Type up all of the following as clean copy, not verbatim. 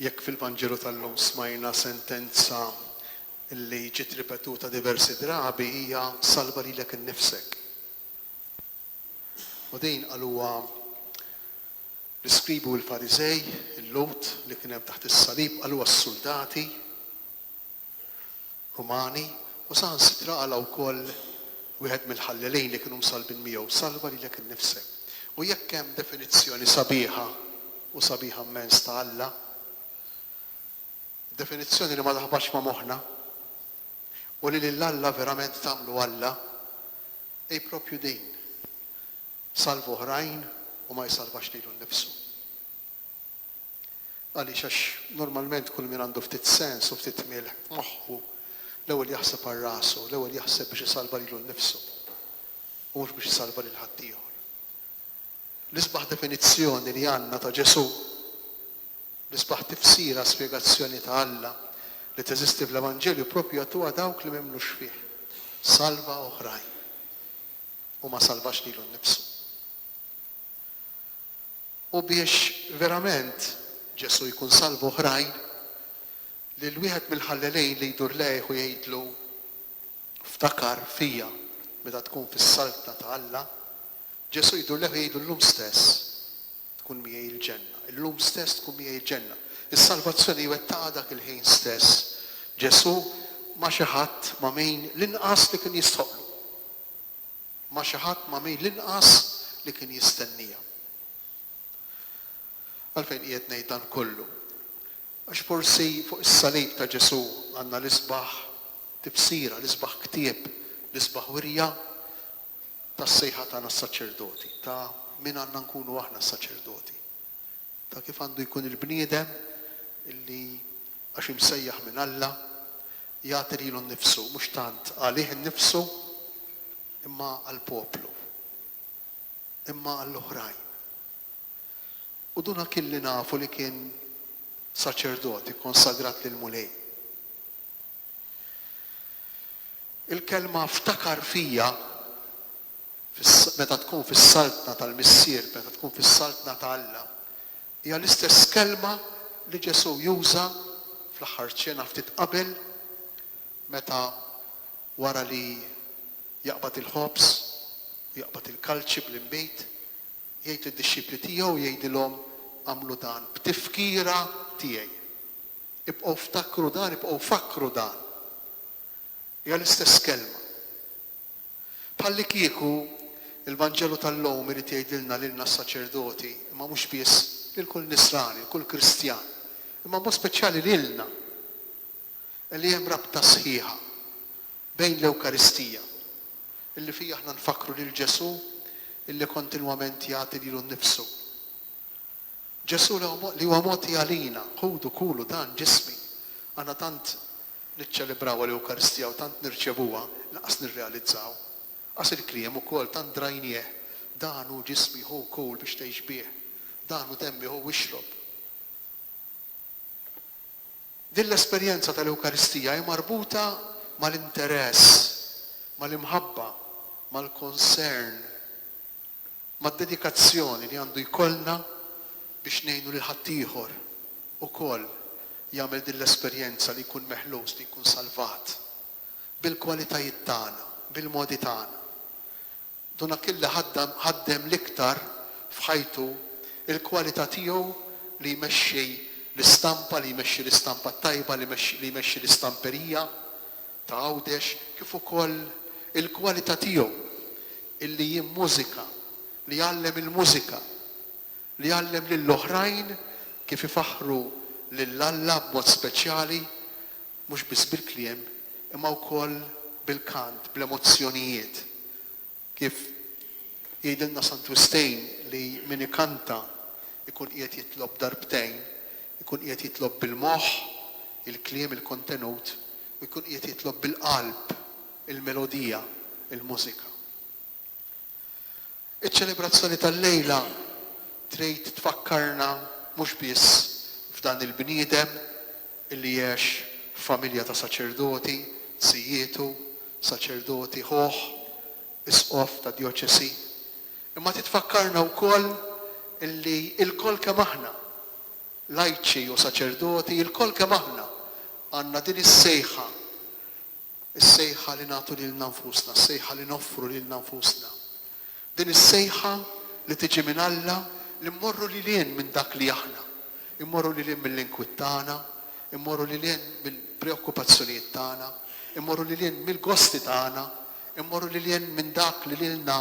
Jekk fil-Vanġelu tal-lum smajna sentenza li ġiet ripetuta diversi drabi hija salva lilek innifsek. U din qaluha l-iskribu l-Farizej, il-Lut li kien hemm taħt is-salib, qaluha s-soldati Rumani u saħansitra qala wkoll wieħed mill-ħallelejn li kienu msalbin miegħu salva lilek innifsek. U jekk hemm definizzjoni sabiħa u sabiħa immens ta' Alla, definizzjoni li ma taħbax ma' moħħna u li l-Alla verament tagħmlu Alla ej propju din. Salvu oħrajn u ma jsalvax lilu nnifsu. Għaliex għax normalment kull min għandu ftit sens u ftit milħ moħħu l-ewwel jaħseb għal rasu, l-ewwel jaħseb biex isalva lilu nnifsu u mhux biex isalva lil ħadd ieħor. L-isbaħ definizzjoni li għandna ta' Ġesu, l-isbaħ tifsira spjegazzjoni ta' Alla li teżisti fl-Evanġelju propju għatuha dawk li m'hemmux fih. Salva oħrajn u ma salvax lilu nnifsu. U biex verament Ġesu jkun salva oħrajn li l-wieħed mill-ħallelejn li jdur lejh u jgħidlu ftakar fija meta tkun fis-saltna ta' Alla, Ġesu jdur lejh u jgħidu llum stess tkun miegħi il-ġenna. Illum stess tkun miegħi il-ġenna. Is-salvazzjoni jwettaqha dak il-ħin stess. Ġesu ma xi ħadd ma' min l-inqas li kien jistħoqlu. Ma xi ħadd ma' min l-inqas li kien jistennija. Għalfejn qiegħed ngħid dan kollu. Għax forsi fuq is-salib ta' Ġesu għandna l-isbaħ tifsira, l-isbaħ ktieb, l-isbaħ wirja tas-sejħa tagħna s-saċerdoti, ta' min għandna nkunu aħna s-saċerdoti. Ta' kif għandu jkun il-bniedem illi għax imsejjaħ minn Alla jagħti lilu nnifsu, mhux tant għalih innifsu imma għall-poplu, imma għall-oħrajn. U duna kien li nafu li kien saċerdoti konsagrat lil mulej. Il-kelma ftakar fija meta tkun fis-saltna tal-missier, meta tkun fis-saltna ta' Alla, hija l-istess kelma li Ġesu juża fl-aħħar ċena ftit qabel meta wara li jaqbad il-ħobs, jaqbad il-kalċi bl-imbejt, jgħid id-dixxipli tiegħu jgħidilhom għamlu dan b'tifkira tiegħi. Ibqgħu ftakru dan, ibqgħu fakru dan. Hija l-istess kelma. Bħalli kieku il-Vanġelu tal-lum irid jgħidilna lilna s-saċerdoti, imma mhux biss lil kull Nisrani, kull Kristjan, imma mod speċjali lilna li hemm rabta sħiħa bejn l-Ewkaristija illi fija aħna nfakru lil Ġesu illi kontinwament jagħti lilu nnifsu. Ġesu li huwa mogħti għalina, ħudu kulu dan ġismi. Għandna tant niċċelebraw l-Ewkaristija u tant nirċevuha, laqas nirrealizzaw. Qas il-kliem ukoll tant drajnieh, dan hu ġismi hu kul biex tgħix bih. Dan hu demmi hu wixrob. Din l-esperjenza tal-Ewkaristija hija marbuta mal-interess, mal-imħabba, mal-konsern, mad-dedikazzjoni li għandu jkollna biex ngħinu lil ħadd ieħor ukoll jagħmel din l-esperjenza li jkun meħlus, li jkun salvat bil-kwalitajiet tagħna, bil-modi tagħna. Duna killa ħaddem l-iktar f'ħajtu il-kwalità tiegħu li jmexxi l-istampa, li jmexxi l-istampa tajba, li jmexxi l-istamperija ta' għawdex, kif ukoll il-kwalità tiegħu illi jimmużika, li jgħallem il-mużika, li jgħallem lill-oħrajn kif ifaħru lill-Alla b'mod speċjali, mhux biss bil-kliem, imma wkoll bil-kant, bl-emozzjonijiet. Kif jgħidilna Sant Wistejn li min ikanta ikun qiegħed jitlob darbtejn, ikun qiegħed jitlob bil-moħħ, il-kliem, il-kontenut, u jkun qiegħed jitlob bil-qalb, il-melodija, il-mużika. Iċ-ċelebrazzjoni tal-lejla trid tfakkarna mhux biss f'dan il-bniedem illi jgħix familja ta' saċerdoti, sijietu, saċerdoti ħoħ, isqof ta' dioċesi. Imma titfakkarna wkoll illi il-kol kemm aħna lajċi u saċerdoti, il-kol kemm aħna għandna din is-sejħa. Is-sejħa li nagħtu lilna nfusna, is-sejħa li noffru lilna nfusna. Din is-sejħa li tiġi minn Alla li mmorru lilien minn dak li aħna. Immorru lilien mill-inkwitt tagħna, immorru lilien mill-preokkupazzjonijiet tagħna, immorru lilien mill-gosti tagħna, immorru lilien minn dak li lilna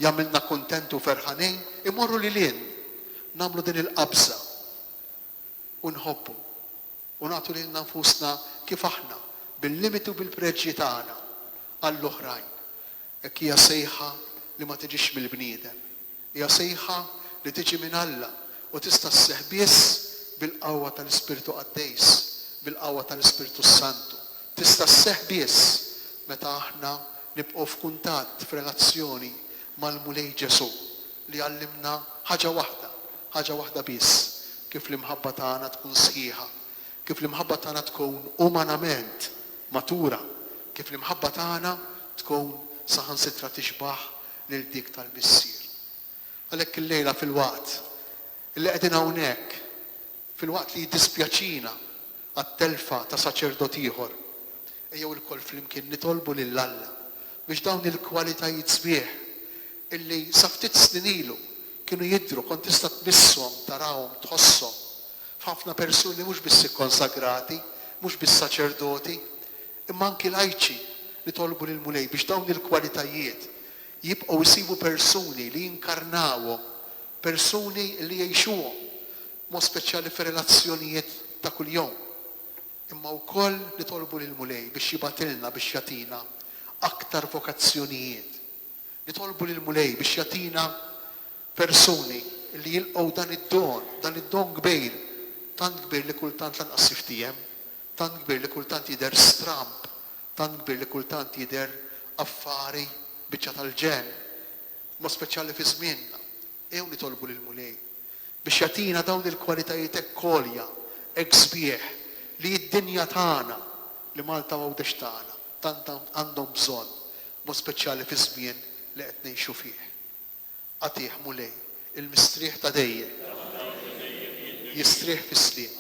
jagħmilna kuntent u ferħanin, immorru lilien nagħmlu din il-qabża u nħobbu u nagħtu lilna nfusna kif aħna bil-limiti u bil-preġġi tagħna għall-oħrajn. Hekk hija sejħa li ma tiġix mill-bniedem. Hija sejħa li tiġi minn Alla u tista' sseħħ biss bil-qawwa tal-Ispirtu Qaddejs, bil-qawwa tal-Ispirtu Santu. Tista' sseħħ biss meta aħna nibqgħu f'kuntatt f'relazzjoni mal-Mulej Ġesu li għallimna ħaġa waħda biss, kif l-imħabba tagħna tkun sħiħa, kif l-imħabba tagħna tkun umanament matura, kif l-imħabba tagħna tkun saħansitra tixbaħ lil dik tal-missier. Għalhekk illejla fil-waqt illi qegħdin hawnhekk, fil-waqt li jiddispjaċina għat-telfa ta' saċerdot ieħor, ejjew ilkoll flimkien nitolbu lil Alla biex dawn il-kwalitajiet sbieħ illi sa ftit snin ilu kienu jidhru kont tista' tmisshom, tarawhom, tħosshom f'ħafna persuni mhux biss ikkonsagrati, mhux biss saċerdoti, imma anki lajċi li tolbu lil Mulej biex dawn il-kwalitajiet jibqgħu jsibu persuni li jinkarnawhom, persuni li jgħixuhom, mod speċjali f'relazzjonijiet ta' kuljum. Imma wkoll li tolbu lil Mulej biex jibatilna biex jagħtina aktar vokazzjonijiet. Li tolbu lil Mulej biex jagħtina persuni li jilqgħu dan id-don kbir, tant kbir li kultant lanqas siftiem, tant kbir li kultant jidher stramp, tant kbir li kultant jidher affari biċċa tal-ġen, mod speċjali fi żmienna. Ew li tolbu lil Mulej biex jagħtina dawn il-kwalitajiet hekk għolja, hekk sbieħ li d-dinja tagħna li Malta għawdex tagħna tant għandhom bżonn, mod speċjali fi żmien li qed ngħixu fih. Għatih Mulej, il-mistrieħ ta' dejjem, jistrieħ fis-sliem.